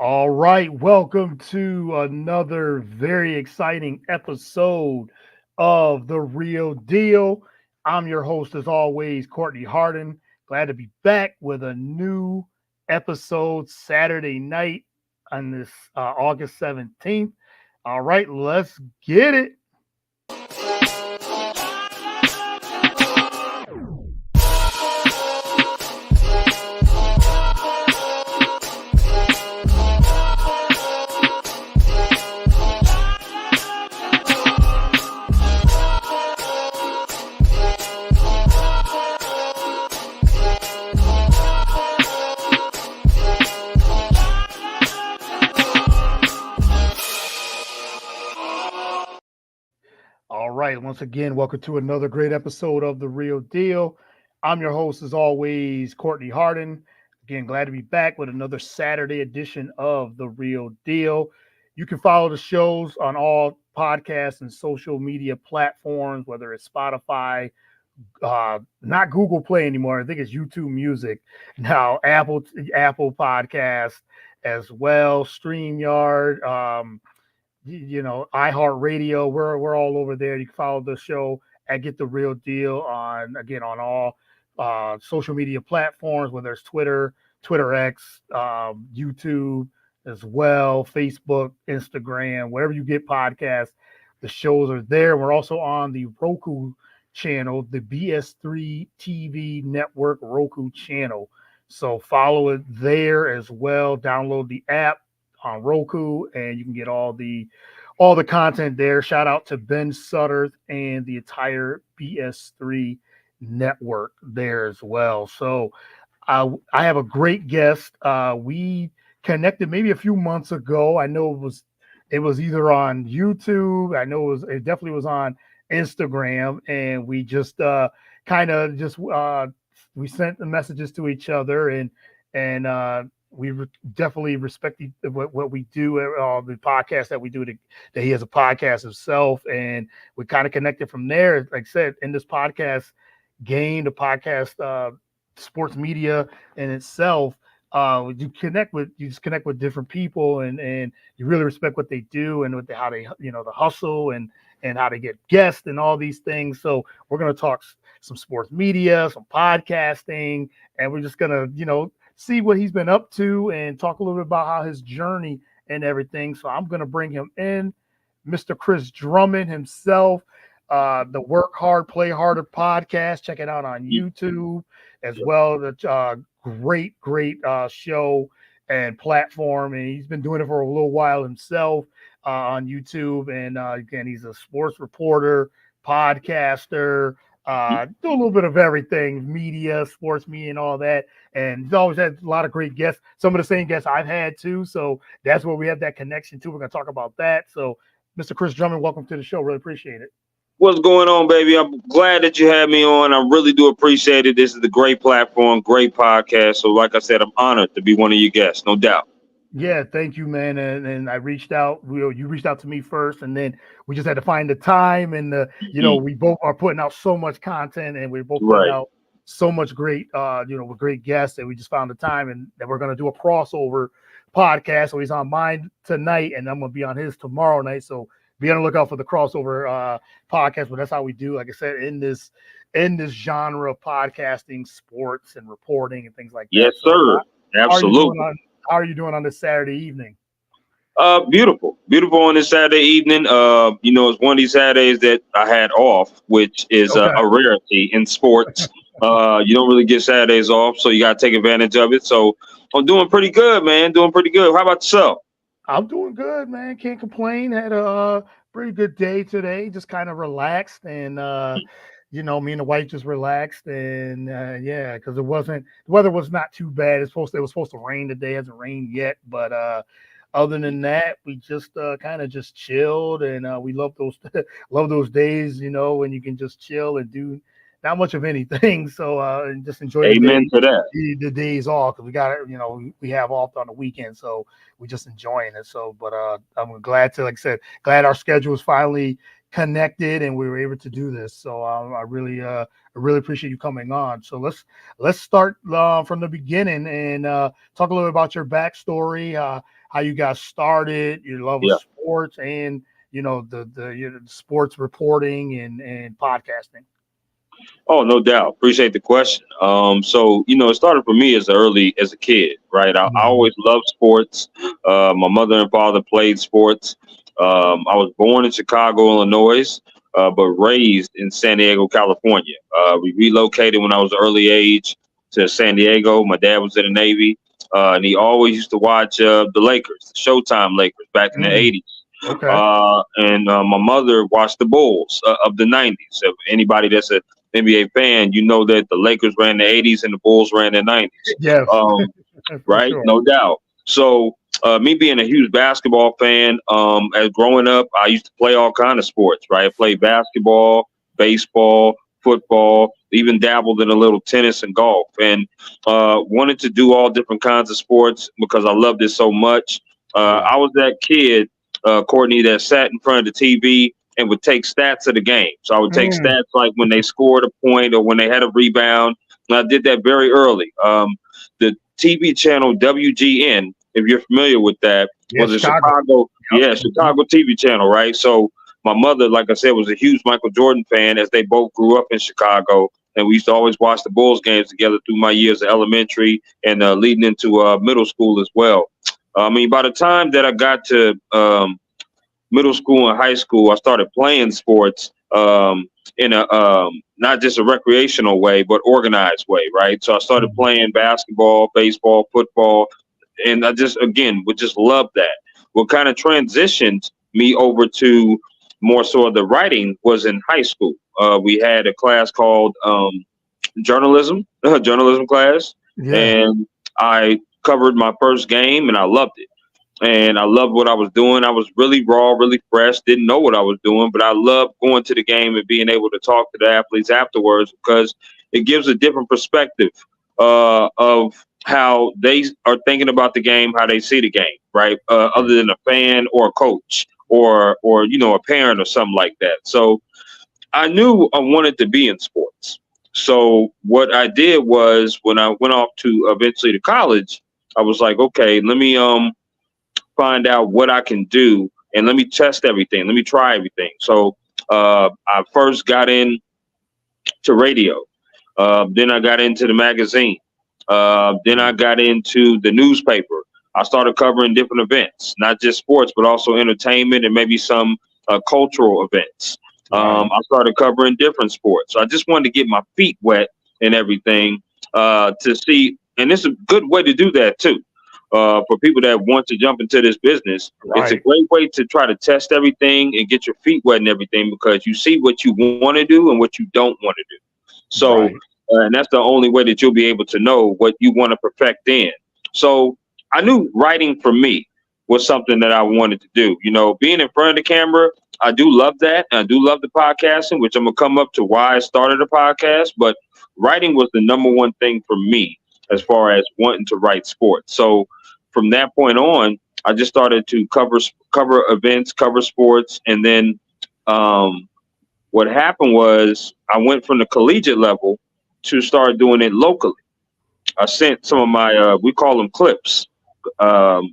All right, welcome to another very exciting episode of The Real Deal. I'm your host, as always, Courtney Harden. Glad to be back with a new episode Saturday night on this August 17th. All right, let's get it. All right. Once again, welcome to another great episode of The Real Deal. I'm your host, as always, Courtney Harden. Again, glad to be back with another Saturday edition of The Real Deal. You can follow the shows on all podcasts and social media platforms, whether it's Spotify, not Google Play anymore. I think it's YouTube Music now, Apple Podcast as well, StreamYard. iHeartRadio. We're all over there. You can follow the show at Get the Real Deal on all social media platforms, whether it's Twitter X, YouTube as well, Facebook, Instagram, wherever you get podcasts, the shows are there. We're also on the Roku channel, the BS3 TV network Roku channel. So follow it there as well. Download the app on Roku, and you can get all the content there. Shout out to Ben Sutter and the entire BS3 network there as well. So I have a great guest. We connected maybe a few months ago. I know it was either on YouTube. I know it definitely was on Instagram, and we just we sent the messages to each other, and we definitely respect what we do, the podcast that we do. That he has a podcast himself, and we kind of connected from there. Like I said, in this podcast game, the podcast sports media in itself, you just connect with different people, and you really respect what they do and how they the hustle and how they get guests and all these things. So we're gonna talk some sports media, some podcasting, and we're just gonna see what he's been up to and talk a little bit about how his journey and everything. So I'm going to bring him in, Mr. Chris Drummond himself, the Work Hard, Play Harder podcast. Check it out on YouTube as well. The great show and platform. And he's been doing it for a little while himself on YouTube. And again, he's a sports reporter, podcaster, do a little bit of everything, media, sports media, and all that. And he's always had a lot of great guests, some of the same guests I've had too. So that's where we have that connection too. We're going to talk about that. So Mr. Chris Drummond, welcome to the show. Really appreciate it. What's going on, baby? I'm glad that you had me on. I really do appreciate it. This is a great platform, great podcast. So like I said, I'm honored to be one of your guests, no doubt. Yeah, thank you, man. And I reached out. You reached out to me first, and then we just had to find the time. And we both are putting out so much content, and we're both putting out so much great, with great guests. And we just found the time, and that we're going to do a crossover podcast. So he's on mine tonight, and I'm going to be on his tomorrow night. So be on the lookout for the crossover podcast. But that's how we do, like I said, in this genre of podcasting, sports, and reporting and things like that. Yes, sir. Absolutely. How are you doing on this Saturday evening? Beautiful on this Saturday evening. It's one of these Saturdays that I had off, which is a rarity in sports. You don't really get Saturdays off, so you got to take advantage of it. So I'm doing pretty good, man. Doing pretty good. How about yourself? I'm doing good, man. Can't complain. Had a pretty good day today. Just kind of relaxed, and me and the wife just relaxed, and because the weather was not too bad. It was supposed to rain today. It hasn't rained yet, but other than that, we just kind of just chilled, and we love those days, when you can just chill and do not much of anything. So and just enjoy the days off, because we got it. We have off on the weekend, so we're just enjoying it. So, but I'm glad to, like I said, glad our schedule is finally connected and we were able to do this. So I really appreciate you coming on. So let's start from the beginning and talk a little bit about your backstory, how you got started, your love of Yeah. sports, and the sports reporting and podcasting. Oh, no doubt. Appreciate the question. So it started for me as a kid, right? I Mhm. always loved sports. My mother and father played sports. I was born in Chicago, Illinois, but raised in San Diego, California. We relocated when I was early age to San Diego. My dad was in the Navy, and he always used to watch the Lakers, the Showtime Lakers back in the Mm, 80s. okay. And my mother watched the Bulls of the 90s. If anybody that's a NBA fan, you know that the Lakers ran the 80s and the Bulls ran the 90s. Yes, for Right? sure. No doubt. So, me being a huge basketball fan, as growing up, I used to play all kind of sports. Right? I played basketball, baseball, football, even dabbled in a little tennis and golf, and wanted to do all different kinds of sports because I loved it so much. Yeah. I was that kid, Courtney, that sat in front of the TV and would take stats of the game. So I would take Mm, stats like when they scored a point or when they had a rebound. And I did that very early. The TV channel WGN, if you're familiar with that, yeah, was a Chicago. Chicago, Yep. yeah, Chicago TV channel, right? So my mother, like I said, was a huge Michael Jordan fan, as they both grew up in Chicago. And we used to always watch the Bulls games together through my years of elementary and leading into middle school as well. I mean, by the time that I got to middle school and high school, I started playing sports in a not just a recreational way, but organized way, right? So I started Mhm. playing basketball, baseball, football, and I just again would just love that. What kind of transitioned me over to more so of the writing was in high school. We had a class called journalism, journalism class, Yeah. and I covered my first game, and I loved it, and I loved what I was doing. I was really raw, really fresh, didn't know what I was doing, but I loved going to the game and being able to talk to the athletes afterwards because it gives a different perspective of how they are thinking about the game, how they see the game, right? Other than a fan or a coach or a parent or something like that. So I knew I wanted to be in sports. So what I did was when I went off to eventually to college, I was like, okay, let me find out what I can do and let me test everything. Let me try everything. So I first got in to radio. Then I got into the magazine. Then I got into the newspaper. I started covering different events, not just sports, but also entertainment and maybe some cultural events. Right. I started covering different sports. So I just wanted to get my feet wet and everything to see. And it's a good way to do that too. For people that want to jump into this business, it's a Right. great way to try to test everything and get your feet wet and everything because you see what you want to do and what you don't want to do. So, Right. and that's the only way that you'll be able to know what you want to perfect in. So, I knew writing for me was something that I wanted to do. Being in front of the camera, I do love that. And I do love the podcasting, which I'm going to come up to why I started a podcast. But writing was the number one thing for me as far as wanting to write sports. So, from that point on, I just started to cover events, cover sports, and then um, what happened was I went from the collegiate level to start doing it locally. I sent some of my, we call them clips.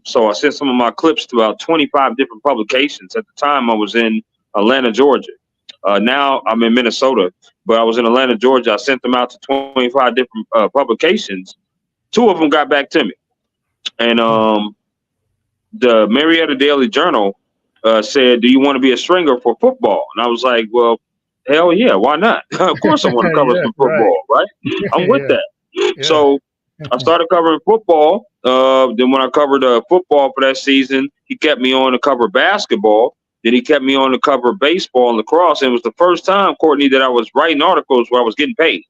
So I sent some of my clips to about 25 different publications. At the time, I was in Atlanta, Georgia. Now I'm in Minnesota, but I was in Atlanta, Georgia. I sent them out to 25 different publications. Two of them got back to me. And the Marietta Daily Journal said, "Do you want to be a stringer for football?" And I was like, "Well, hell yeah, why not? Of course, I want to cover Yeah. some Right. football, right? I'm with Yeah. that." Yeah. So I started covering football. Then when I covered football for that season, he kept me on to cover basketball. Then he kept me on to cover baseball and lacrosse. And it was the first time, Courtney, that I was writing articles where I was getting paid.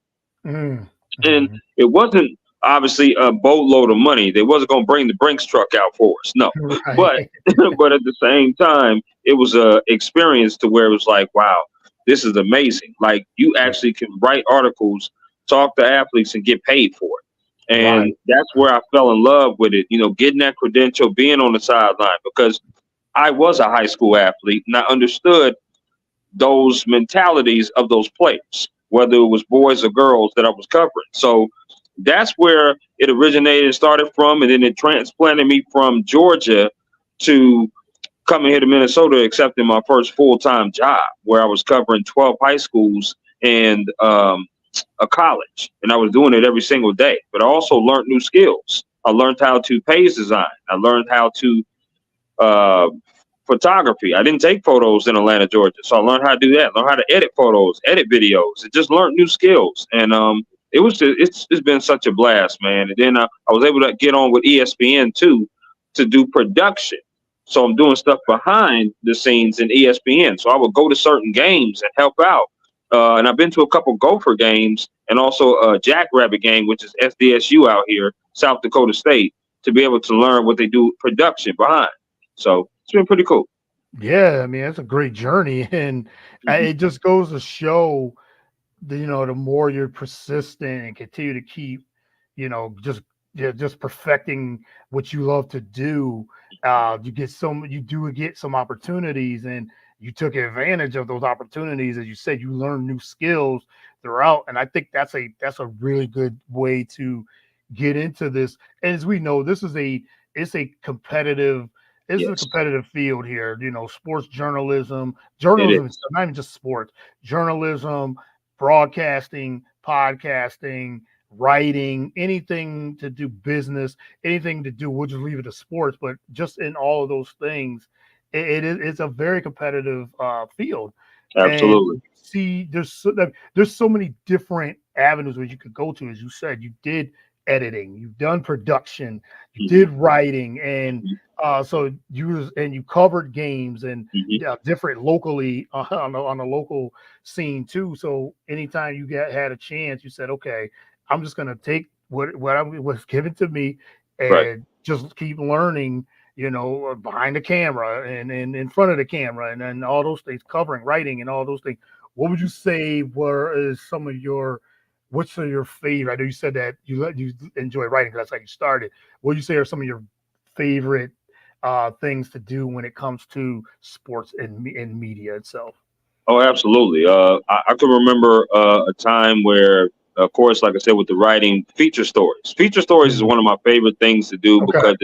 Mm, And mhm. it wasn't obviously a boatload of money. They wasn't going to bring the Brinks truck out for us. No, but Right. but at the same time, it was a experience to where it was like, wow, this is amazing. Like you actually can write articles, talk to athletes, and get paid for it. Right. And that's where I fell in love with it. Getting that credential, being on the sideline because I was a high school athlete and I understood those mentalities of those players, whether it was boys or girls that I was covering. So that's where it originated and started from, and then it transplanted me from Georgia to coming here to Minnesota, accepting my first full-time job where I was covering 12 high schools and a college, and I was doing it every single day. But I also learned new skills. I learned how to page design. I learned how to uh, photography. I didn't take photos in Atlanta, Georgia, so I learned how to do that. Learned how to edit photos, edit videos, and just learned new skills. And it was just, it's been such a blast, man. And then I was able to get on with ESPN too to do production. So I'm doing stuff behind the scenes in ESPN. So I would go to certain games and help out. And I've been to a couple Gopher games and also a Jackrabbit game, which is SDSU out here, South Dakota State, to be able to learn what they do production behind. So it's been pretty cool. Yeah, I mean, that's a great journey, and it just goes to show, the more you're persistent and continue to keep, just perfecting what you love to do, you do get some opportunities, and you took advantage of those opportunities. As you said, you learn new skills throughout, and I think that's a really good way to get into this. And as we know, it's a competitive. This is a competitive field here. Sports journalism, is not even just sports, journalism, broadcasting, podcasting, writing, anything to do business, anything to do, we'll just leave it to sports, but just in all of those things, it's a very competitive field. Absolutely. And see, there's so many different avenues where you could go to. As you said, you did editing, you've done production, you did writing, and so you covered games and different locally on the local scene too. So anytime you had a chance, you said, okay, I'm just going to take what was given to me and just keep learning, behind the camera and in front of the camera, and then all those things, covering, writing, and all those things. What would you say what's your favorite? I know you said that you enjoy writing because that's how you started. What would you say are some of your favorite things to do when it comes to sports and media itself? Oh, absolutely. I can remember a time where, of course, like I said, with the writing, feature stories. Feature stories is one of my favorite things to do because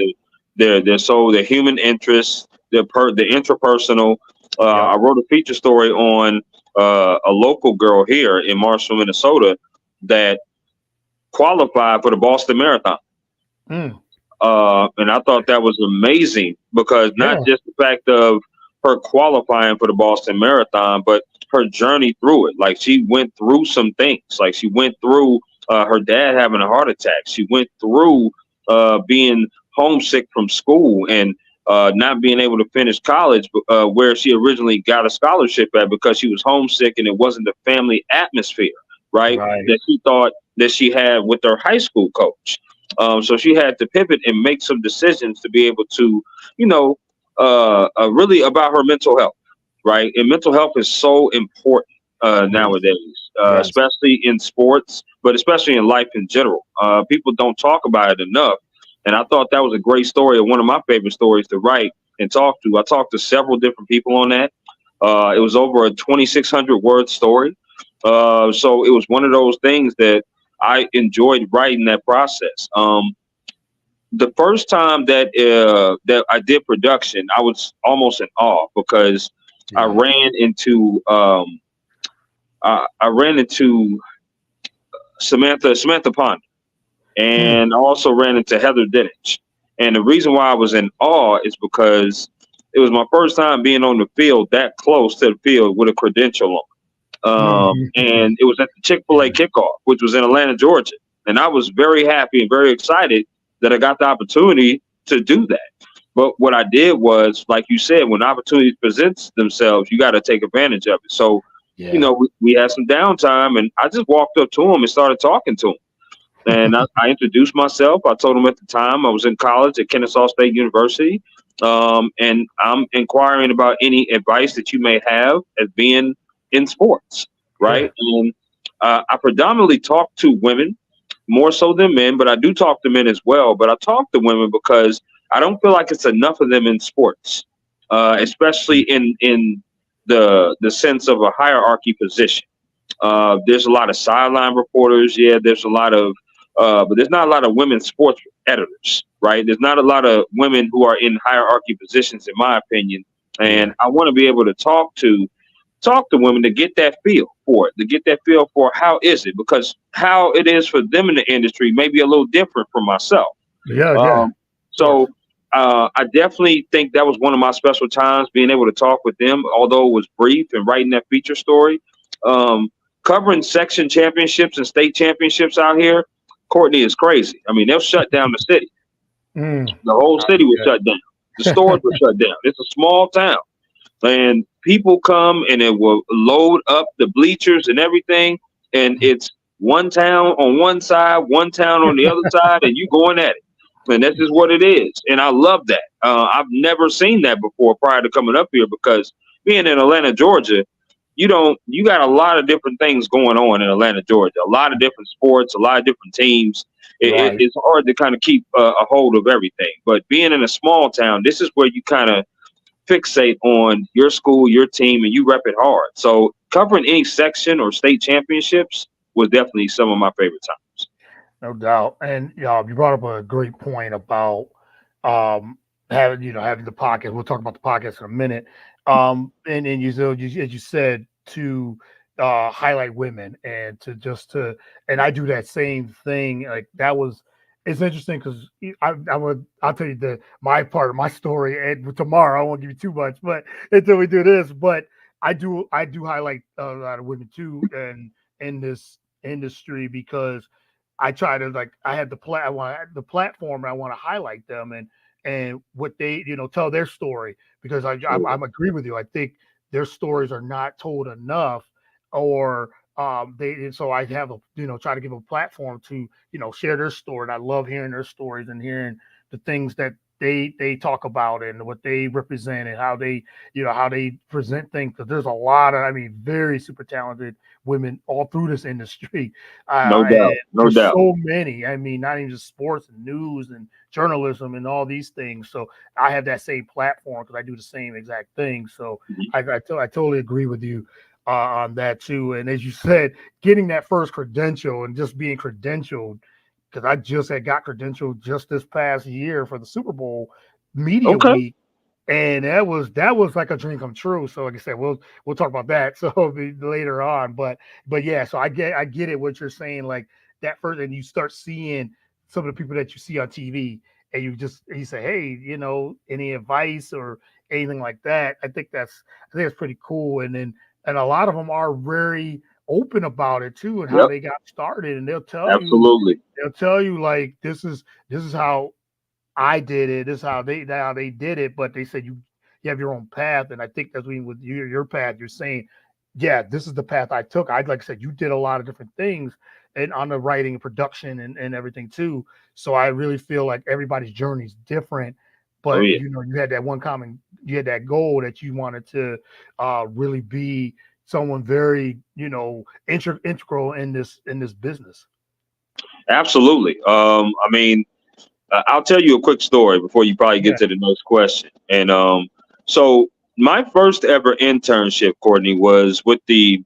they're human interest, they're interpersonal. I wrote a feature story on a local girl here in Marshall, Minnesota, that qualified for the Boston Marathon. And I thought that was amazing because not just the fact of her qualifying for the Boston Marathon, but her journey through it. Like, she went through some things. Like, she went through her dad having a heart attack. She went through being homesick from school and not being able to finish college where she originally got a scholarship at because she was homesick and it wasn't the family atmosphere, right? That she thought that she had with her high school coach. So she had to pivot and make some decisions to be able to, really about her mental health, right? And mental health is so important nowadays, especially in sports, but especially in life in general. People don't talk about it enough. And I thought that was a great story, one of my favorite stories to write and talk to. I talked to several different people on that. It was over a 2,600 word story. So it was one of those things that I enjoyed writing that process. The first time that I did production, I was almost in awe because I ran into Samantha Pond, and I also ran into Heather Dinich. And the reason why I was in awe is because it was my first time being on the field that close to the field with a credential on. And it was at the Chick-fil-A kickoff, which was in Atlanta, Georgia. And I was very happy and very excited that I got the opportunity to do that. But what I did was, like you said, when opportunities present themselves, you got to take advantage of it. So, we had some downtime, and I just walked up to him and started talking to him. And I introduced myself. I told him at the time I was in college at Kennesaw State University. And I'm inquiring about any advice that you may have as being in sports, right? And I predominantly talk to women more so than men, but I do talk to men as well. But I talk to women because I don't feel like it's enough of them in sports, especially in the sense of a hierarchy position. There's a lot of sideline reporters. Yeah, there's a lot of, but there's not a lot of women sports editors, right? There's not a lot of women who are in hierarchy positions, in my opinion. And I want to be able to talk to women to get that feel for it, to get that feel for how is it, because how it is for them in the industry may be a little different from myself. Yeah, yeah, Um, of course. so I definitely think that was one of my special times, being able to talk with them, although it was brief, and writing that feature story. Um, Covering section championships and state championships out here, Courtney, is crazy. I mean, they'll shut down the city. The whole city was shut down. The stores were shut down. It's a small town. And people come and it will load up the bleachers and everything. And it's one town on one side, one town on the other side, and you going at it. And that's just what it is. And I love that. I've never seen that before prior to coming up here, because being in Atlanta, Georgia, you got a lot of different things going on in Atlanta, Georgia, a lot of different sports, a lot of different teams. Right. It's hard to kind of keep a hold of everything. But being in a small town, this is where you kind of fixate on your school, your team, and you rep it hard. So covering any section or state championships was definitely some of my favorite times. No doubt. And you brought up a great point about having the podcast. We'll talk about the podcast in a minute. And as you said, to highlight women and and I do that same thing. Like that was, it's interesting because I'll tell you my part of my story, and tomorrow I won't give you too much, but until we do this, but I do highlight a lot of women too, and in this industry, because I try to, like, I had I want the platform, and I want to highlight them and what they tell their story, because I'm agree with you. I think their stories are not told enough, or so I have try to give a platform to share their story. And I love hearing their stories and hearing the things that they talk about and what they represent and how they present things, because there's a lot of, I mean, very super talented women all through this industry. No doubt, And no there's doubt. so many. I mean, not even just sports and news and journalism and all these things. So I have that same platform because I do the same exact thing. So I totally agree with you on that too. And as you said, getting that first credential and just being credentialed, because I just got credentialed just this past year for the Super Bowl media Okay. week, and that was like a dream come true. So like I said, we'll talk about that so later on. But yeah, so I get it what you're saying. Like that first, and you start seeing some of the people that you see on TV, and you say, hey, any advice or anything like that. I think that's pretty cool. And a lot of them are very open about it too, and how Yep. they got started, and Absolutely. they'll tell you like this is how I did it, this is how they did it, but they said you have your own path. And I think that's when with your path, you're saying, yeah, this is the path I took. I'd like I said, you did a lot of different things and on the writing and production and everything too. So I really feel like everybody's journey is different, Oh but yeah. you had you had that goal that you wanted to really be someone very integral in this business. Absolutely. I mean, I'll tell you a quick story before you probably get Yeah. to the next question. And so my first ever internship, Courtney, was with the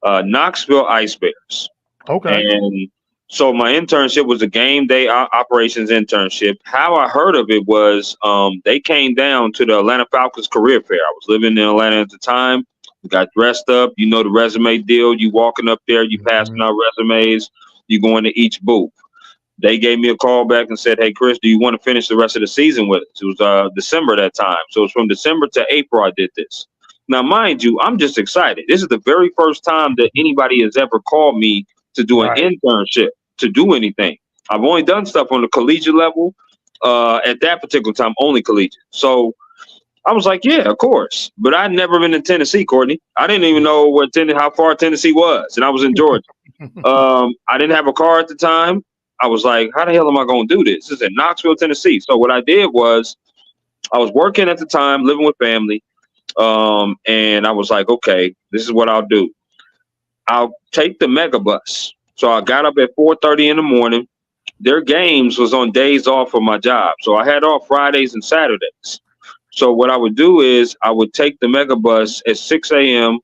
Knoxville Ice Bears. Okay. And so my internship was a game day operations internship. How I heard of it was they came down to the Atlanta Falcons career fair. I was living in Atlanta at the time. We got dressed up. The resume deal. You walking up there, you passing out resumes, you going to each booth. They gave me a call back and said, hey, Chris, do you want to finish the rest of the season with us? It was December that time. So it was from December to April I did this. Now, mind you, I'm just excited. This is the very first time that anybody has ever called me to do an Right. internship, to do anything. I've only done stuff on the collegiate level. At that particular time, only collegiate. So I was like, yeah, of course. But I'd never been in Tennessee, Courtney. I didn't even know how far Tennessee was. And I was in Georgia. I didn't have a car at the time. I was like, how the hell am I going to do this? This is in Knoxville, Tennessee. So what I did was I was working at the time, living with family. And I was like, okay, this is what I'll do. I'll take the mega bus. So I got up at 4:30 in the morning. Their games was on days off of my job. So I had off Fridays and Saturdays. So what I would do is I would take the mega bus at 6 a.m.,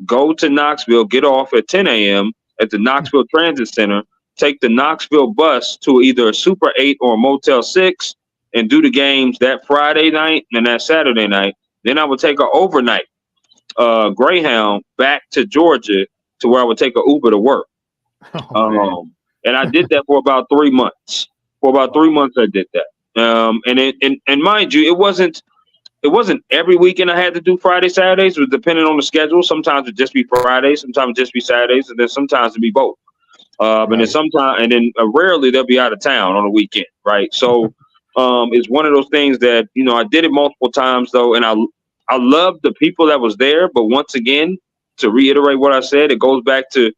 go to Knoxville, get off at 10 a.m. at the Knoxville Transit Center, take the Knoxville bus to either a Super 8 or a Motel 6, and do the games that Friday night and that Saturday night. Then I would take an overnight Greyhound back to Georgia to where I would take an Uber to work. Oh, And I did that for about 3 months. For about 3 months, I did that. And mind you, it wasn't every weekend I had to do Friday, Saturdays. It was depending on the schedule. Sometimes it'd just be Fridays, sometimes it'd just be Saturdays, and then sometimes it'd be both. And then rarely they'll be out of town on a weekend, right? So it's one of those things that, I did it multiple times though, and I love the people that was there. But once again, to reiterate what I said, it goes back to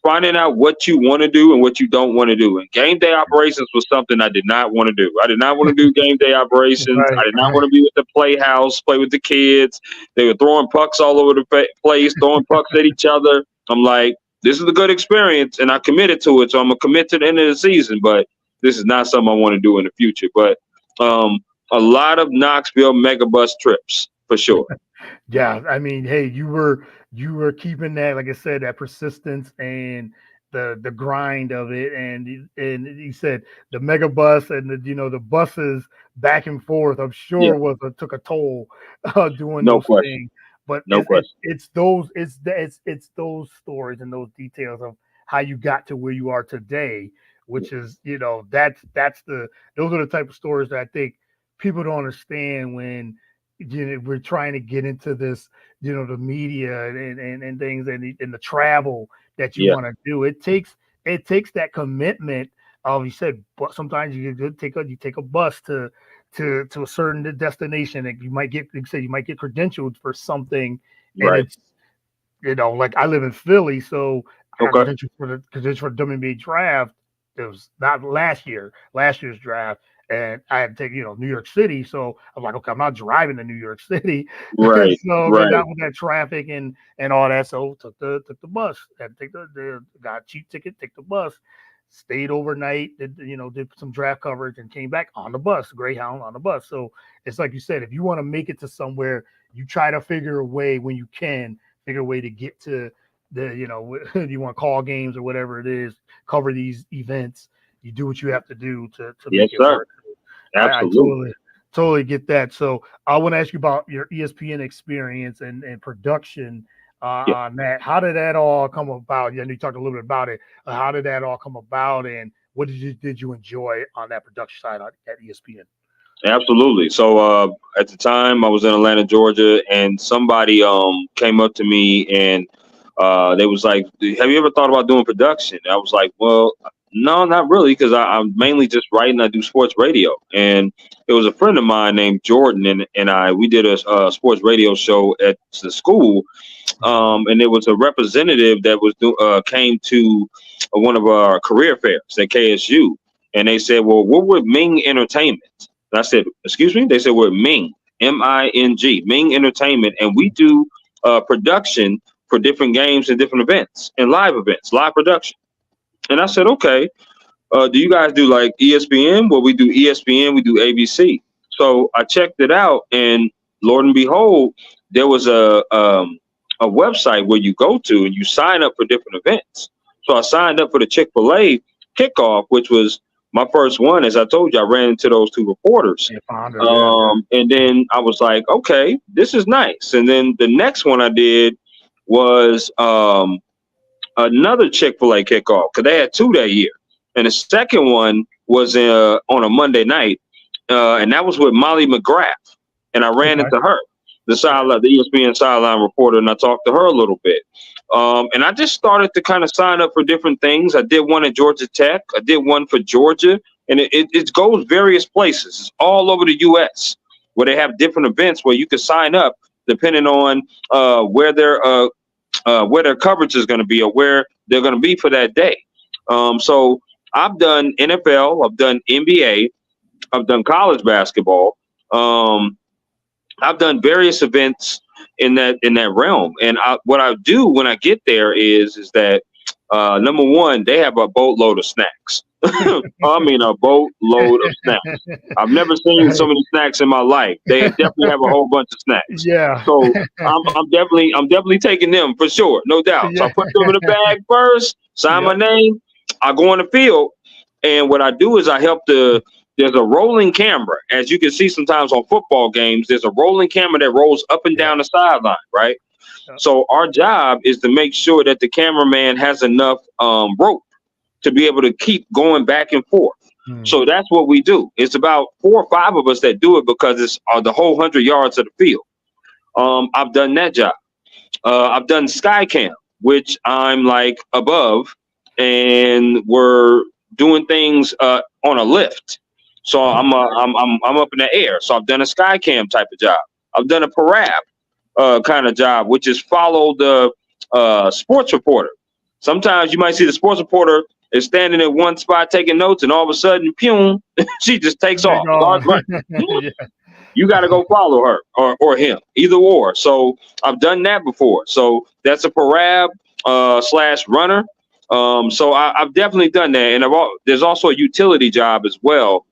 finding out what you want to do and what you don't want to do. And game day operations was something I did not want to do. I did not want to do game day operations. I did not want to be with the playhouse, play with the kids. They were throwing pucks all over the place, throwing pucks at each other. I'm like, this is a good experience, and I committed to it, so I'm going to commit to the end of the season. But this is not something I want to do in the future. But a lot of Knoxville megabus trips, for sure. Yeah, I mean, hey, you were keeping that, like I said, that persistence and the grind of it, and you said the mega bus and the buses back and forth. I'm sure took a toll doing those things. But it's those stories and those details of how you got to where you are today, which is those are the type of stories that I think people don't understand when we're trying to get into this, the media and things and the travel that you want to do. It takes that commitment of, you said, but sometimes you take a bus to a certain destination, and you might get credentialed for something. Right. And it's, like I live in Philly, so I got credentialed for the WNBA draft. It was not last year's draft. And I had to take, New York City. So I'm like, okay, I'm not driving to New York City. Right. Not with that traffic and all that. So took the bus. Had to take got a cheap ticket, take the bus, stayed overnight, did some draft coverage and came back on the bus, Greyhound on the bus. So it's like you said, if you want to make it to somewhere, you try to figure a way when you can, figure a way to get to you want to call games or whatever it is, cover these events. You do what you have to do to make it work. Absolutely. I totally get that. So I want to ask you about your ESPN experience and production on that. How did that all come about? You talked a little bit about it. How did that all come about, and what did you enjoy on that production side at ESPN? Absolutely. So at the time I was in Atlanta, Georgia, and somebody came up to me and they was like, "Have you ever thought about doing production?" And I was like, "Well, no, not really, because I'm mainly just writing. I do sports radio." And it was a friend of mine named Jordan, and we did a sports radio show at the school. And there was a representative that came to one of our career fairs at KSU, and they said, "Well, we're with Ming Entertainment." And I said, "Excuse me?" They said, "We're Ming, MING, Ming Entertainment, and we do production for different games and different events and live production." And I said, "Okay, do you guys do like ESPN?" Well, we do ESPN, we do ABC. So I checked it out, and Lord and behold, there was a website where you go to and you sign up for different events. So I signed up for the Chick-fil-A kickoff, which was my first one. As I told you, I ran into those two reporters. And then I was like, okay, this is nice. And then the next one I did was another Chick-fil-A kickoff, because they had two that year. And the second one was on a Monday night, and that was with Molly McGrath. And I ran into her, the ESPN sideline reporter, and I talked to her a little bit. And I just started to kind of sign up for different things. I did one at Georgia Tech. I did one for Georgia. And it goes various places. It's all over the U.S. where they have different events where you can sign up depending on where their coverage is going to be or where they're going to be for that day. So I've done NFL, I've done NBA, I've done college basketball. I've done various events in that realm. And what I do when I get there is that number one, they have a boatload of snacks. I mean, a boatload of snacks. I've never seen so Right. many snacks in my life. They definitely have a whole bunch of snacks. Yeah. So I'm definitely taking them for sure, no doubt. So Yeah. I put them in the bag first, sign my Yep. name. I go on the field, and what I do is I help the. There's a rolling camera, as you can see sometimes on football games. There's a rolling camera that rolls up and Yep. down the sideline, right? Yep. So our job is to make sure that the cameraman has enough rope to be able to keep going back and forth. Hmm. So that's what we do. It's about 4 or 5 of us that do it because it's the whole 100 yards of the field. I've done that job. I've done Skycam, which I'm like above, and we're doing things on a lift. So I'm up in the air. So I've done a Skycam type of job. I've done a parab kind of job, which is follow the sports reporter. Sometimes you might see the sports reporter is standing in one spot taking notes, and all of a sudden, pew, she just takes They off, starts gone. running. Yeah. You got to go follow her or him, either or. So I've done that before. So that's a parab slash runner. So I've definitely done that, and there's also a utility job as well,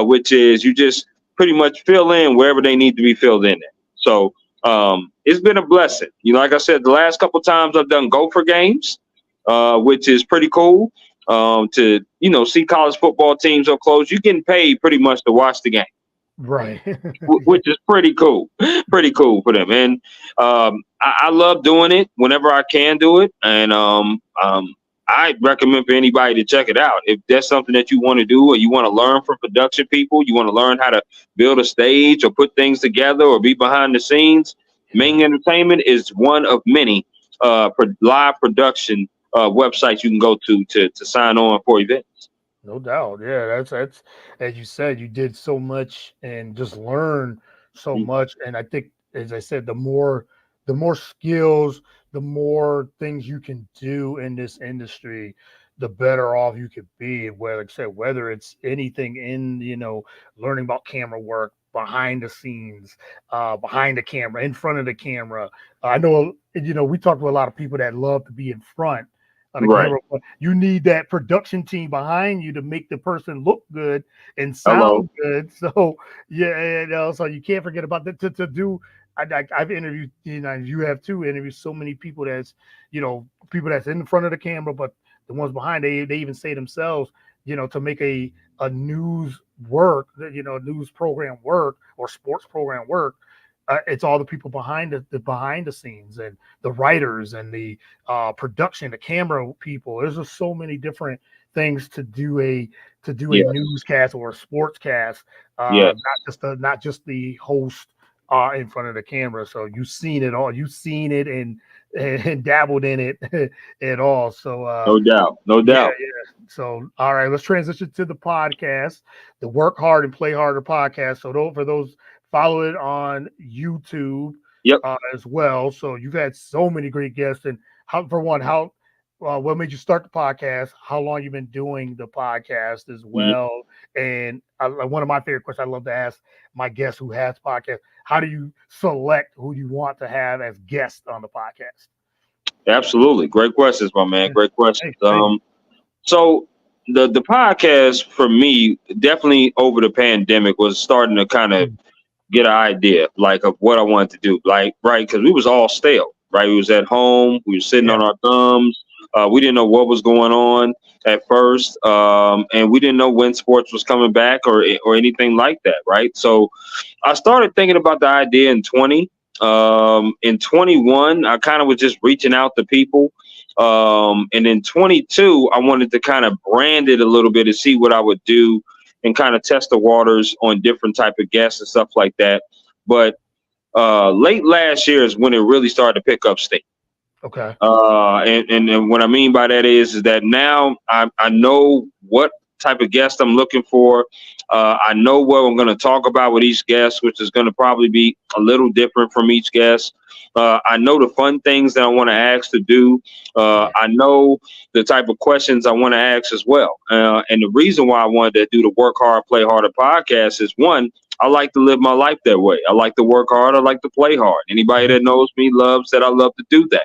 which is you just pretty much fill in wherever they need to be filled in at. So it's been a blessing. Like I said, the last couple of times I've done Gopher games, which is pretty cool. To see college football teams up close, you getting paid pretty much to watch the game, Right. which is pretty cool, pretty cool for them. And I love doing it whenever I can do it, and I recommend for anybody to check it out. If that's something that you want to do, or you want to learn from production people, you want to learn how to build a stage or put things together or be behind the scenes, Yeah. Ming Entertainment is one of many live production websites you can go to sign on for events. No doubt. Yeah, that's as you said, you did so much and just learn so much. And I think, as I said, the more skills, the more things you can do in this industry, the better off you could be. Whether, like I said, whether it's anything in, learning about camera work, behind the scenes, behind the camera, in front of the camera. I know, we talk to a lot of people that love to be in front on the Right. camera, but you need that production team behind you to make the person look good and Hello. sound good. So yeah, so you can't forget about that to do. I've interviewed, you have too, interviewed so many people people that's in front of the camera, but the ones behind, they even say themselves, to make a news work, news program work or sports program work. It's all the people behind the behind the scenes and the writers and the production, the camera people. There's just so many different things to do a Yes. newscast or a sportscast. Yes. Not just the host in front of the camera. So you've seen it all. You've seen it and dabbled in it at all. So No doubt. No yeah, doubt. yeah. So, all right, let's transition to the podcast, the Work Hard and Play Harder podcast. So, for those, follow it on YouTube Yep. as well. So, you've had so many great guests. And what made you start the podcast? How long you been doing the podcast as Mhm. well? And one of my favorite questions I love to ask my guests who has podcasts: how do you select who you want to have as guests on the podcast? Absolutely. Great questions, my man. Yeah. Great questions. Thank you. So the podcast for me definitely over the pandemic was starting to kind of Mm. get an idea like of what I wanted to do. Like, right, because we was all stale, right? We was at home, we were sitting Yeah. on our thumbs. We didn't know what was going on at first, and we didn't know when sports was coming back or anything like that, right? So I started thinking about the idea in 20. In 21, I kind of was just reaching out to people. And in 22, I wanted to kind of brand it a little bit to see what I would do and kind of test the waters on different type of guests and stuff like that. But late last year is when it really started to pick up steam. Okay. And what I mean by that is that now I know what type of guest I'm looking for. I know what I'm going to talk about with each guest, which is going to probably be a little different from each guest. I know the fun things that I want to ask to do. I know the type of questions I want to ask as well. And the reason why I wanted to do the Work Hard, Play Harder podcast is, one, I like to live my life that way. I like to work hard. I like to play hard. Anybody that knows me loves that I love to do that.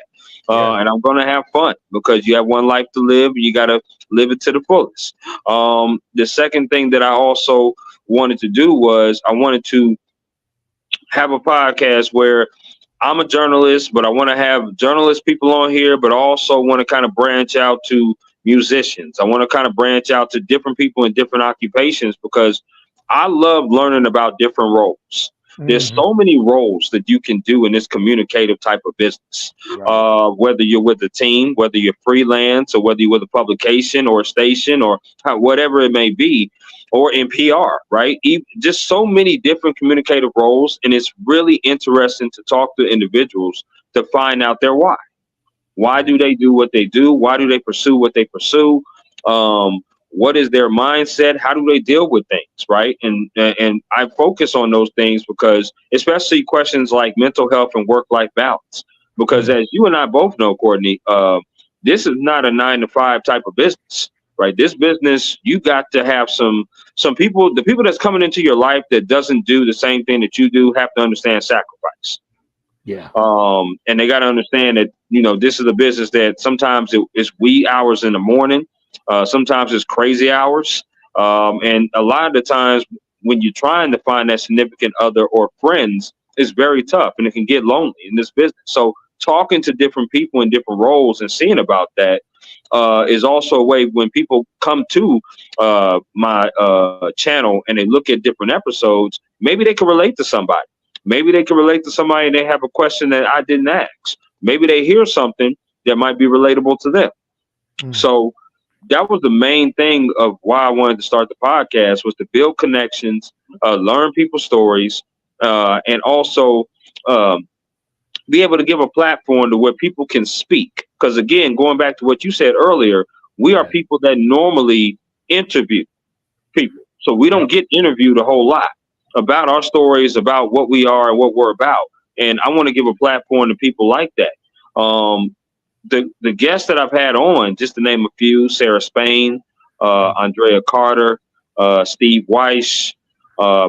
And I'm going to have fun because you have one life to live and you got to live it to the fullest. The second thing that I also wanted to do was I wanted to have a podcast where I'm a journalist, but I want to have journalist people on here, but also want to kind of branch out to musicians. I want to kind of branch out to different people in different occupations because I love learning about different roles. There's so many roles that you can do in this communicative type of business. Whether you're with a team, whether you're freelance, or whether you're with a publication or a station or whatever it may be, or in PR, right? Just so many different communicative roles. And it's really interesting to talk to individuals to find out their why. Why do they do what they do? Why do they pursue what they pursue? What is their mindset? How do they deal with things, right? And I focus on those things because, especially questions like mental health and work-life balance, because as you and I both know, Courtney, this is not a 9-to-5 type of business, right? This business, you got to have some people, the people that's coming into your life that doesn't do the same thing that you do, have to understand sacrifice. And they got to understand that, this is a business that sometimes it's wee hours in the morning. Sometimes it's crazy hours. And a lot of the times when you're trying to find that significant other or friends, it's very tough and it can get lonely in this business. So talking to different people in different roles and seeing about that is also a way when people come to my channel and they look at different episodes, maybe they can relate to somebody. Maybe they can relate to somebody and they have a question that I didn't ask. Maybe they hear something that might be relatable to them. So that was the main thing of why I wanted to start the podcast, was to build connections, learn people's stories, and also be able to give a platform to where people can speak. Because again, going back to what you said earlier, we are people that normally interview people. So we don't get interviewed a whole lot about our stories, about what we are and what we're about. And I want to give a platform to people like that. The guests that I've had on, just to name a few: Sarah Spain, Andrea Carter, Steve Weiss,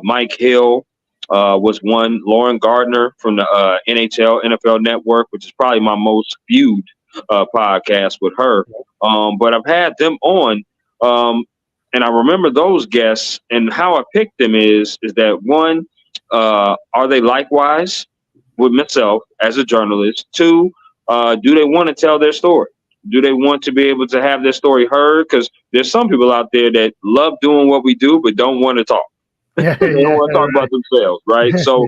Mike Hill was one, Lauren Gardner from the NFL Network, which is probably my most viewed podcast with her. But I've had them on, and I remember those guests, and how I picked them is that one, are they likewise with myself as a journalist? Two, do they want to tell their story? Do they want to be able to have their story heard? Because there's some people out there that love doing what we do, but don't want to talk. They don't want to talk about themselves, right? So,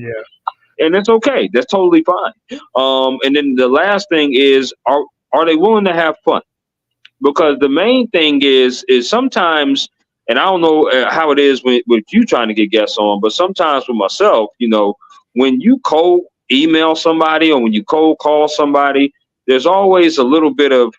and it's okay. That's totally fine. And then the last thing is, are they willing to have fun? Because the main thing is sometimes, and I don't know how it is with you trying to get guests on, but sometimes with myself, when you cold email somebody or when you cold call somebody, there's always a little bit of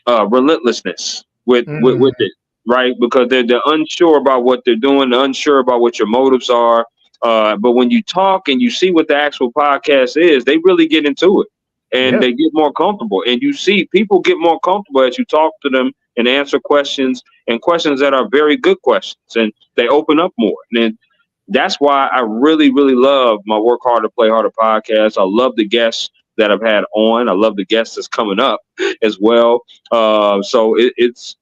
relentlessness with it, right? Because they're unsure about what they're doing, they're unsure about what your motives are. But when you talk and you see what the actual podcast is, they really get into it and they get more comfortable. And you see people get more comfortable as you talk to them and answer questions, and questions that are very good questions, and they open up more. And that's why I really, really love my Work Harder, Play Harder podcast. I love the guests that I've had on. I love the guests that's coming up as well. So it's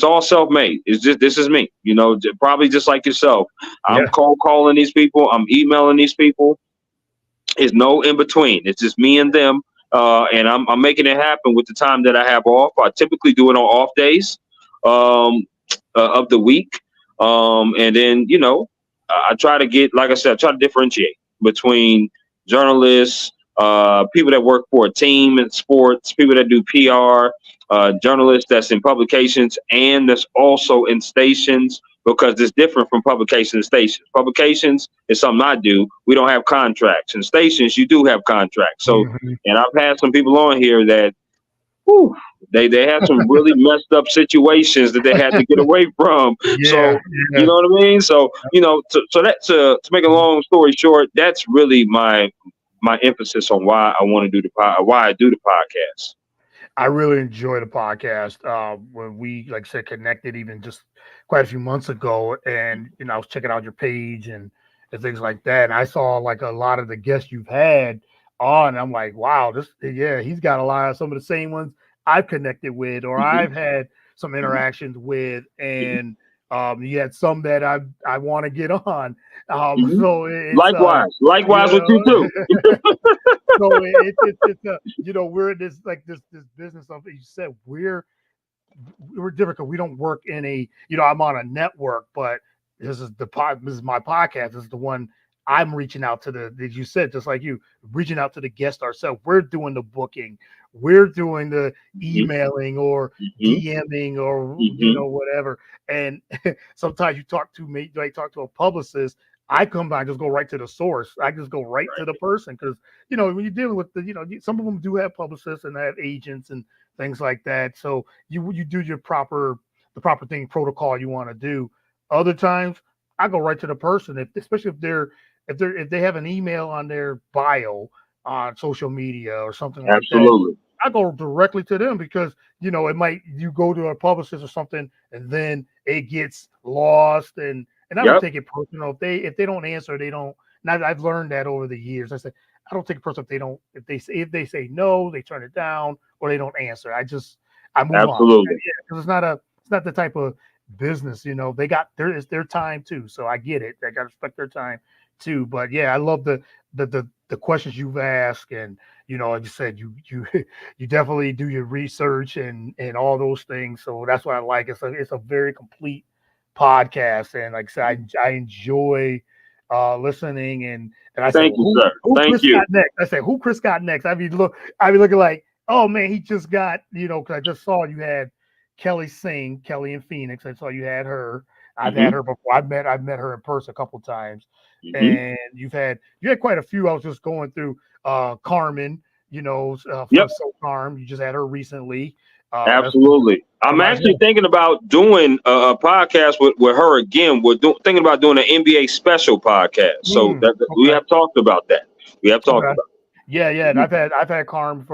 all self-made. This is me, probably just like yourself. I'm cold calling these people. I'm emailing these people. There's no in between. It's just me and them. And I'm making it happen with the time that I have off. I typically do it on off days of the week. And then, I try to get, like I said, I try to differentiate between journalists, people that work for a team in sports, people that do PR, journalists that's in publications and that's also in stations, because it's different from publications and stations. Publications is something I do. We don't have contracts. And stations, you do have contracts. So, and I've had some people on here that, they had some really messed up situations that they had to get away from. So, you know what I mean? So, to make a long story short, that's really my emphasis on why I want to do why I do the podcast. I really enjoy the podcast. When we, like I said, connected even just quite a few months ago, and I was checking out your page and things like that, and I saw like a lot of the guests you've had on. I'm like, wow, he's got a lot of some of the same ones I've connected with, or Mhm. I've had some interactions with, and you had some that I want to get on. Mhm. So it's you Likewise with you know, too. so it's we're in this business of, you said, we're different because we don't work in a, I'm on a network, but this is my podcast. This is the one I'm reaching out to as you said, just like you, reaching out to the guest ourselves. We're doing the booking, we're doing the Mhm. emailing or Mhm. DMing or Mhm. whatever. And sometimes you talk to me, like talk to a publicist. I come by, just go right to the source. I just go right to the person because when you're dealing with some of them do have publicists and have agents and things like that. So you do the proper thing protocol you want to do. Other times I go right to the person, especially if they have an email on their bio on social media or something like that. Absolutely. I go directly to them because it might, you go to a publicist or something and then it gets lost, and I don't Yep. take it personal if they don't answer, they don't. And I've learned that over the years. I say I don't take it personal if they say no, they turn it down or they don't answer. I move on. Absolutely. Yeah, because it's not the type of business, they got it's their time too. So I get it. I got to respect their time too. But yeah, I love the questions you've asked, and like you said, you you definitely do your research and all those things. So that's what I like. It's a very complete podcast, and like I said, I enjoy listening, and I said, Thank well, you, who sir. who Thank Chris you. got next? I said, who Chris got next? I be looking like, oh man, he just got, because I just saw you had Kelly in Phoenix. I saw you had her. I've had Mhm. her before. I've met her in person a couple times, Mhm. and you had quite a few. I was just going through Carmen, Yep. for So Carm. You just had her recently. That's Absolutely. one I'm of my actually yeah. thinking about doing a podcast with her again. Thinking about doing an NBA special podcast. So we Okay. have talked about that. We have talked Okay. about Yeah, yeah. it. And Mhm. I've had Carm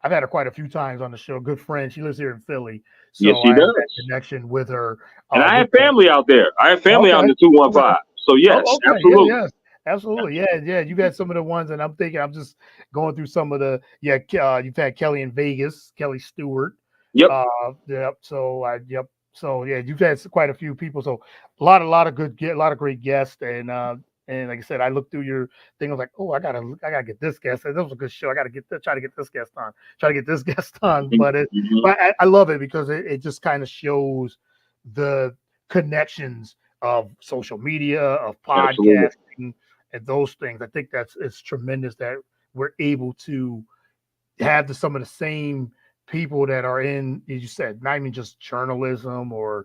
I've had her quite a few times on the show. Good friend. She lives here in Philly, Yes, so she I have that does. connection with her. And I With have the family out there. I have family out in Okay. the Okay. 215. So Oh, yes, okay. Yeah, absolutely. yes. Absolutely. Yeah, yeah. You got some of the ones, and I'm just going through some of the you've had Kelly in Vegas, Kelly Stewart. Yep. Yep. Yep. So yeah, you've had quite a few people. So a lot of great guests, and like I said, I looked through your thing. I was like, oh, I gotta get this guest. That was a good show. I gotta try to get this guest on. Try to get this guest on. Mhm. Mhm. But I love it because it just kind of shows the connections of social media, of Absolutely. podcasting, and those things. I think it's tremendous that we're able to have some of the same people that are in, as you said, not even just journalism or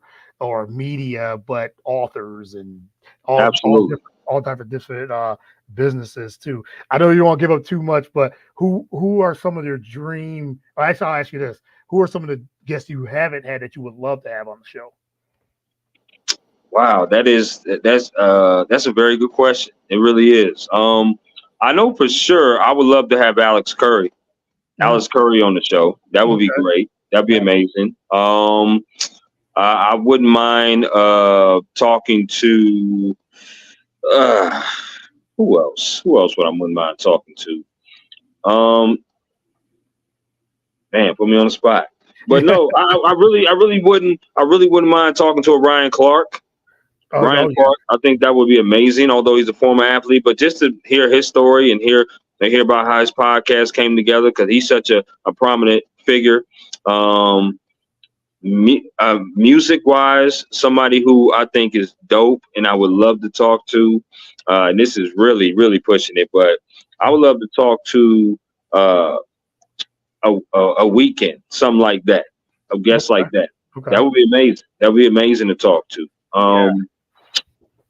media, but authors and Absolutely. all type of different businesses too. I know you don't want to give up too much, but who are some of your dream? Actually, I'll ask you this: who are some of the guests you haven't had that you would love to have on the show? Wow, that's a very good question. It really is. I know for sure I would love to have Mm, Alex Curry on the show. That would be okay. great. That'd be Yeah. amazing. I wouldn't mind talking to uh, who else? Who else would I wouldn't mind talking to? Um, Man, put me on the spot. But Yeah. no, I really wouldn't mind talking to a Ryan Clark. Ryan Oh yeah. Clark, I think that would be amazing. Although he's a former athlete, but just to hear his story and hear about how his podcast came together, because he's such a prominent figure. Um, Music wise, somebody who I think is dope and I would love to talk to. And this is really pushing it, but I would love to talk to uh, a weekend, something like that, a guest Okay. like that. Okay. That would be amazing. That would be amazing to talk to. Yeah.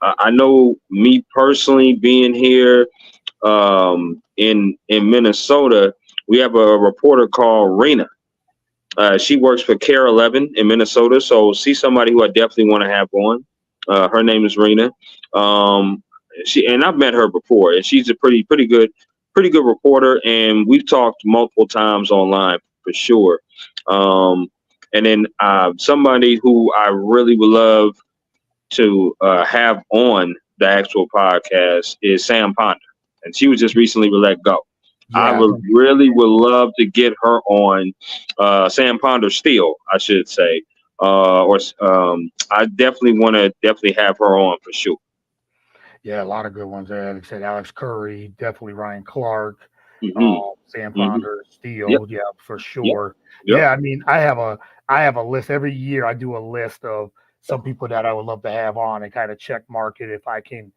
I know me personally being here in Minnesota, we have a reporter called Rena. She works for Care 11 in Minnesota, so she's somebody who I definitely want to have on. Her name is Rena. I've met her before, and she's a pretty good reporter, and we've talked multiple times online for sure. Um, and then somebody who I really would love to have on the actual podcast is Sam Ponder, and she was just recently let go. I Yeah, would love to get her on Sam Ponder Steel, I should say. I definitely want to definitely have her on for sure. yeah, a lot of good ones there. Like I said, Alex Curry, definitely Ryan Clark, Hmm. Sam Hmm. Ponder, Yep. Steele, yeah, for Yep. sure. Yep. Yeah, I mean, I have a list every year. I do a list of some people that I would love to have on and kind of check market if I can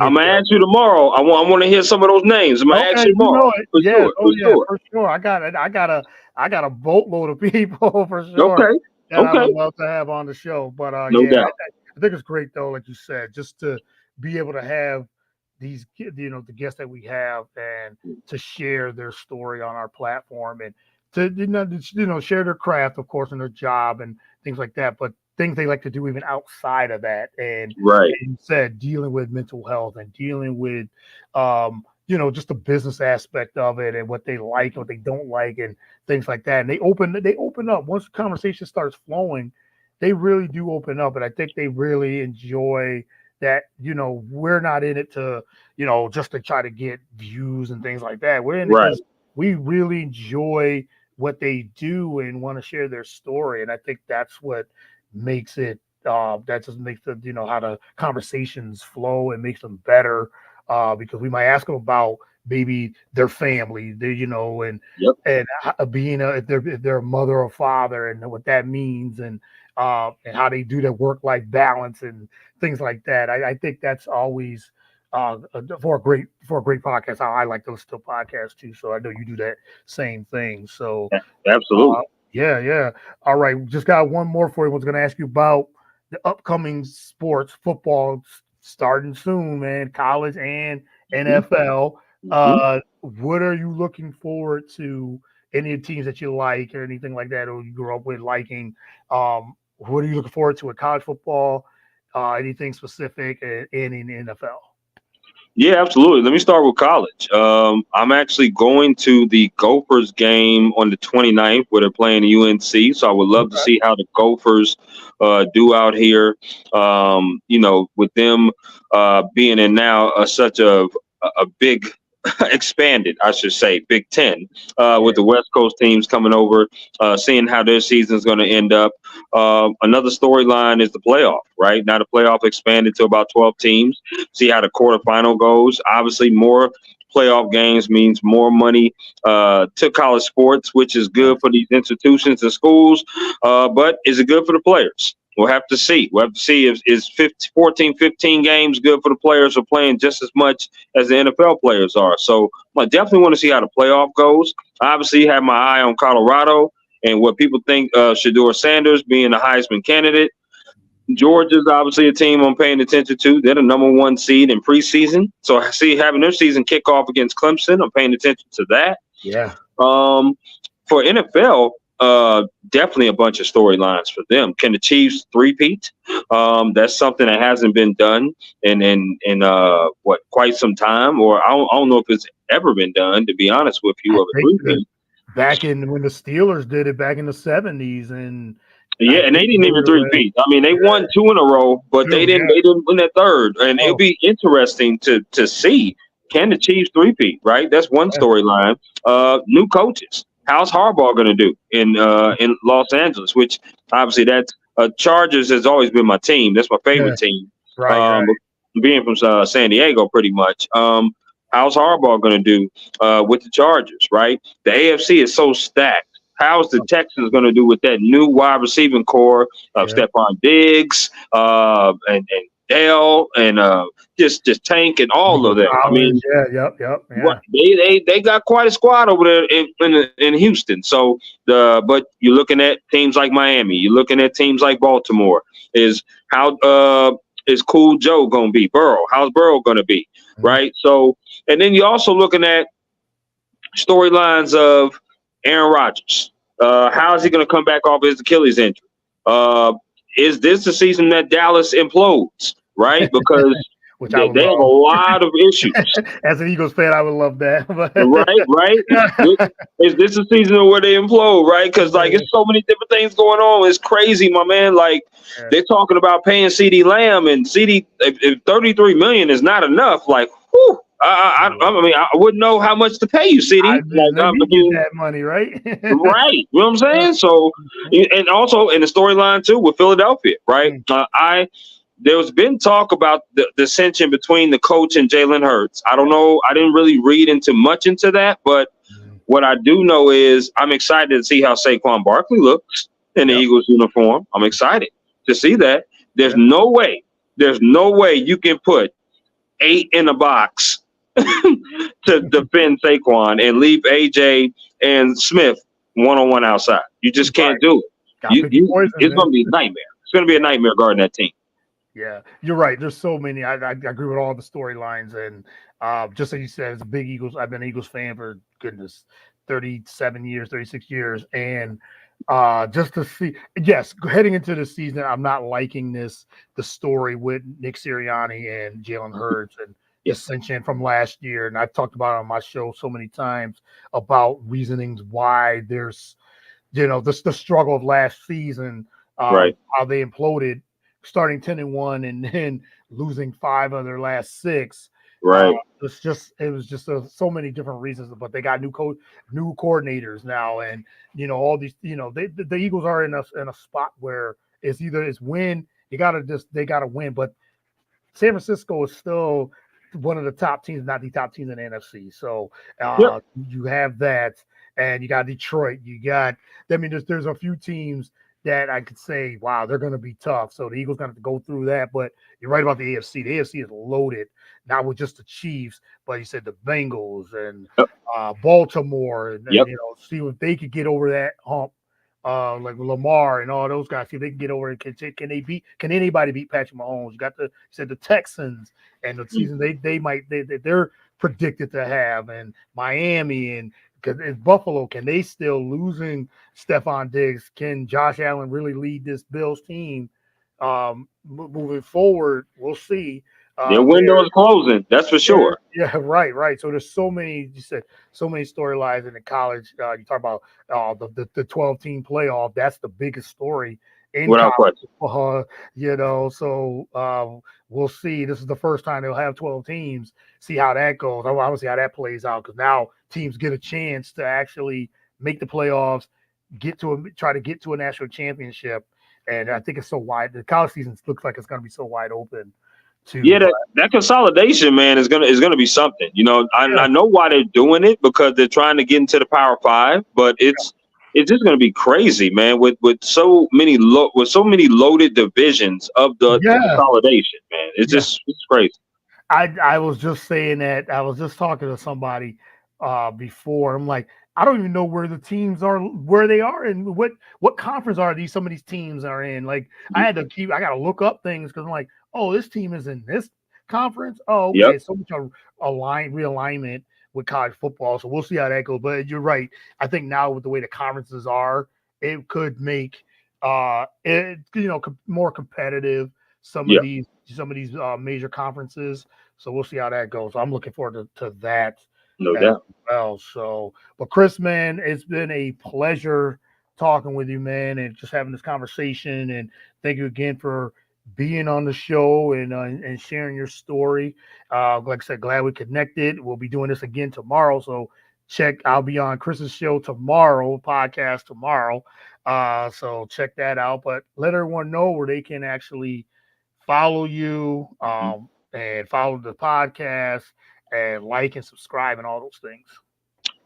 I'm get gonna them. ask you tomorrow. I want to hear some of those names. I'm gonna ask Okay, you you tomorrow know it. for Yes. sure. For Oh yeah, sure. for sure. I got it. I got a boatload of people for sure Okay. that I Okay. would love to have on the show. But No yeah, doubt. I think it's great though, like you said, just to be able to have the guests that we have and to share their story on our platform and to share their craft, of course, and their job and things like that. But things they like to do even outside of that, Right. and you said dealing with mental health and dealing with just the business aspect of it and what they like, what they don't like, and things like that. And they open up once the conversation starts flowing. They really do open up, and I think they really enjoy that. We're not in it to just to try to get views and things like that. We're in it Right. because we really enjoy what they do and want to share their story. And I think that's what makes it. That just makes how the conversations flow and makes them better because we might ask them about maybe their family, Yep. and being if they're a mother or father and what that means, and how they do their work life balance and things like that. I think that's always for a great podcast. I like to listen to podcasts too, so I know you do that same thing. So uh, Absolutely. yeah, yeah. All right, just got one more for you. I was going to ask you about the upcoming sports, football starting soon, man. College and Mhm. NFL. Mhm. What are you looking forward to? Any teams that you like or anything like that, or you grew up with liking? What are you looking forward to with college football? Anything specific and in the NFL? Yeah, absolutely. Let me start with college. I'm actually going to the Gophers game on the 29th where they're playing UNC. So I would love to Okay. see how the Gophers do out here. With them being in now such a big expanded, I should say, Big Ten, Yeah. with the West Coast teams coming over, seeing how their season is going to end up. Another storyline is the playoff, right? Now the playoff expanded to about 12 teams. See how the quarterfinal goes. Obviously, more playoff games means more money to college sports, which is good for these institutions and schools. But is it good for the players? We'll have to see. We'll have to see if is 14, 15 games good for the players who are playing just as much as the NFL players are. So I definitely want to see how the playoff goes. I obviously have my eye on Colorado and what people think Shedeur Sanders being the Heisman candidate. Georgia's obviously a team I'm paying attention to. They're the number one seed in preseason. So I see having their season kick off against Clemson. I'm paying attention to that. Yeah. Um, for NFL, definitely a bunch of storylines for them. Can the Chiefs three-peat? That's something that hasn't been done in quite some time, or I don't know if it's ever been done. To be honest with I you, of a think that three-peat. back in when the Steelers did it back in the 70s, and I Yeah, and they think didn't they even were the three-peat. I mean, they yeah, won two in a row, but they two, didn't. yeah. They didn't win that third, and it'll Oh, be interesting to see can the Chiefs three-peat. Right, that's one yeah. storyline. New coaches. How's Harbaugh going to do in Los Angeles? Which obviously that's Chargers has always been my team. That's my Yeah. favorite team. Right, right. Um, being from San Diego, pretty much. How's Harbaugh going to do with the Chargers? Right, the AFC is so stacked. How's the Texans going to do with that new wide receiving core of Yeah. Stephon Diggs and Dale and just Tank and all Nico of them? I College, mean, yeah, yep, what yeah. they got quite a squad over there in Houston. So but you're looking at teams like Miami, you're looking at teams like Baltimore. How is Cool Joe going to be? Burrow, how's Burrow going to be? Mhm. Right. So and then you're also looking at storylines of Aaron Rodgers. How is he going to come back off his Achilles injury? Uh, is this the season that Dallas implodes? Right, because Which I they would have a love. lot of issues. As an Eagles fan, I would love that. Right, right. Is this a season where they implode? Right, because like it's so many different things going on. It's crazy, my man. Like Yeah. they're talking about paying CD Lamb and CD if 33 million is not enough. Like, whew, I mean, I wouldn't know how much to pay you, City. Let me get that money, right? Right. You know what I'm saying? So, and also in the storyline too with Philadelphia, right? There's been talk about the dissension between the coach and Jalen Hurts. I don't know. I didn't really read much into that, but what I do know is I'm excited to see how Saquon Barkley looks in the Eagles uniform. I'm excited to see that. There's no way you can put 8 in a box to defend Saquon and leave AJ and Smith one-on-one outside. You just can't do it. It's going to be a nightmare. It's going to be a nightmare guarding that team. Yeah, you're right. There's so many. I agree with all the storylines. And just like you said, as a big Eagles, I've been an Eagles fan for, goodness, 37 years, 36 years. And just to see, yes, heading into the season, I'm not liking the story with Nick Sirianni and Jalen Hurts and dissension from last year. And I've talked about it on my show so many times about reasonings why there's, the struggle of last season, how they imploded, starting 10-1 and then losing 5 of their last 6. Right. It was just so many different reasons, but they got new coordinators now, and all these, the Eagles are in a spot where it's win. They gotta win, but San Francisco is still one of the top teams, not the top teams in the NFC. So you have that, and you got Detroit. There's a few teams that I could say, wow, they're going to be tough. So the Eagles going to have to go through that. But you're right about the AFC. The AFC is loaded, not with just the Chiefs, but you said the Bengals and Baltimore, and see if they could get over that hump, like Lamar and all those guys. See if they can get over it. Can anybody beat Patrick Mahomes? You got the Texans, and the season they're predicted to have, and Miami, and because it's Buffalo. Can they still, losing Stephon Diggs? Can Josh Allen really lead this Bills team moving forward? We'll see. Their window is closing. That's for sure. Yeah, right. So there's so many. You said so many storylines in the college. You talk about the 12-team playoff. That's the biggest story in without college. So we'll see. This is the first time they'll have 12 teams. See how that goes. I want to see how that plays out, because now teams get a chance to actually make the playoffs, try to get to a national championship. And I think it's so wide. The college season looks like it's going to be so wide open. That consolidation, man, is gonna be something. I know why they're doing it, because they're trying to get into the Power 5, but it's just gonna be crazy, man. With so many loaded divisions of the consolidation, man. It's crazy. I was just saying that. I was just talking to somebody before. I'm like, I don't even know where the teams are, where they are, and what conference some of these teams are in. Like, I got to look up things, because I'm like, oh, this team is in this conference. Oh, okay. So much realignment with college football. So we'll see how that goes. But you're right. I think now with the way the conferences are, it could make it more competitive. Some of these major conferences. So we'll see how that goes. So I'm looking forward to that. No doubt. Well, but Chris, man, it's been a pleasure talking with you, man, and just having this conversation. And thank you again for being on the show and sharing your story. Like I said, glad we connected. We'll be doing this again tomorrow. So I'll be on Chris's show tomorrow, podcast tomorrow. So check that out. But let everyone know where they can actually follow you and follow the podcast and like and subscribe and all those things.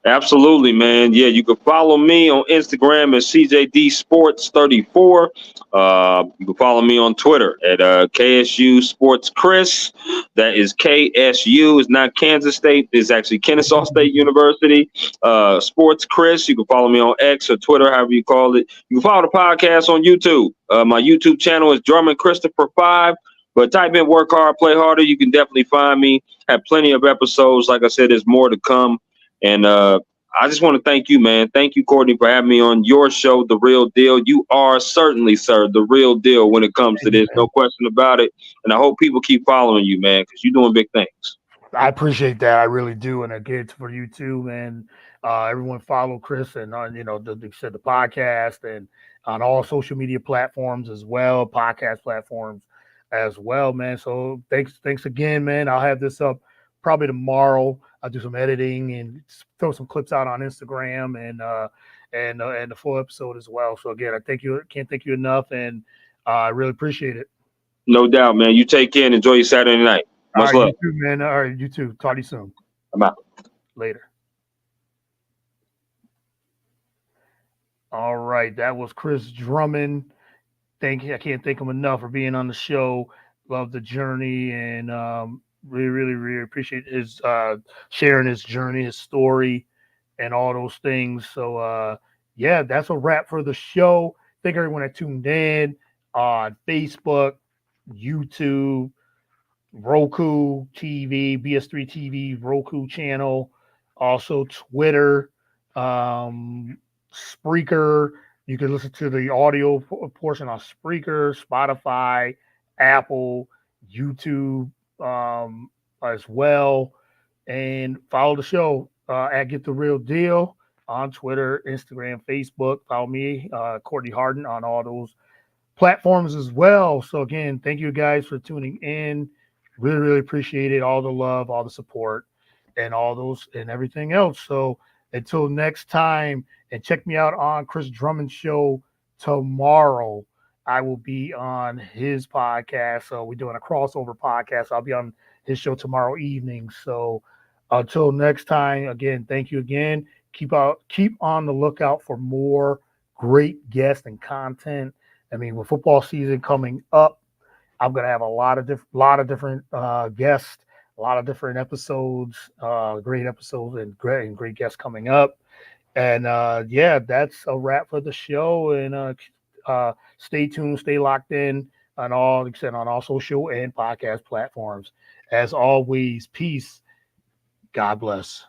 Absolutely, man. Yeah, you can follow me on Instagram at CJD Sports34. You can follow me on Twitter at KSU Sports Chris. That is KSU. It's not Kansas State. It's actually Kennesaw State University. Sports Chris. You can follow me on X or Twitter, however you call it. You can follow the podcast on YouTube. My YouTube channel is Drummond Christopher 5. But type in Work Hard, Play Harder. You can definitely find me. Have plenty of episodes. Like I said, there's more to come. And I just want to thank you, man. Thank you, Courtney, for having me on your show, The Real Deal. You are certainly, sir, the real deal when it comes to this. No question about it. And I hope people keep following you, man, because you're doing big things. I appreciate that. I really do. And again, it's for you too, man. Everyone follow Chris and the podcast and on all social media platforms as well, podcast platforms as well, man. So thanks again, man. I'll have this up probably tomorrow I'll do some editing and throw some clips out on Instagram and the full episode as well. So again, I can't thank you enough, and I really appreciate it. No doubt, man. You take care and enjoy your Saturday night. Much love. You too, man. All right, you too. Talk to you soon. I'm out. Later. All right, that was Chris Drummond. I can't thank him enough for being on the show. Love the journey, and really appreciate his sharing his journey, his story, and all those things. So yeah, that's a wrap for the show. Thank everyone that tuned in on Facebook, YouTube, Roku TV, BS3 TV, Roku channel, also Twitter, Spreaker. You can listen to the audio portion on Spreaker, Spotify, Apple, YouTube as well. And follow the show at Get the Real Deal on Twitter, Instagram, Facebook. Follow me, Courtney Harden, on all those platforms as well. So again, thank you guys for tuning in. Really appreciate it. All the love, all the support, and all those and everything else. So until next time, and check me out on Chris Drummond's show tomorrow. I will be on his podcast. So we're doing a crossover podcast. I'll be on his show tomorrow evening. So until next time, again, thank you again. Keep on the lookout for more great guests and content. I mean, with football season coming up, I'm gonna have a lot of different guests, a lot of different episodes, great episodes, and great guests coming up. And yeah, that's a wrap for the show. And stay tuned, stay locked in on all, like I said, on all social and podcast platforms. As always, peace. God bless.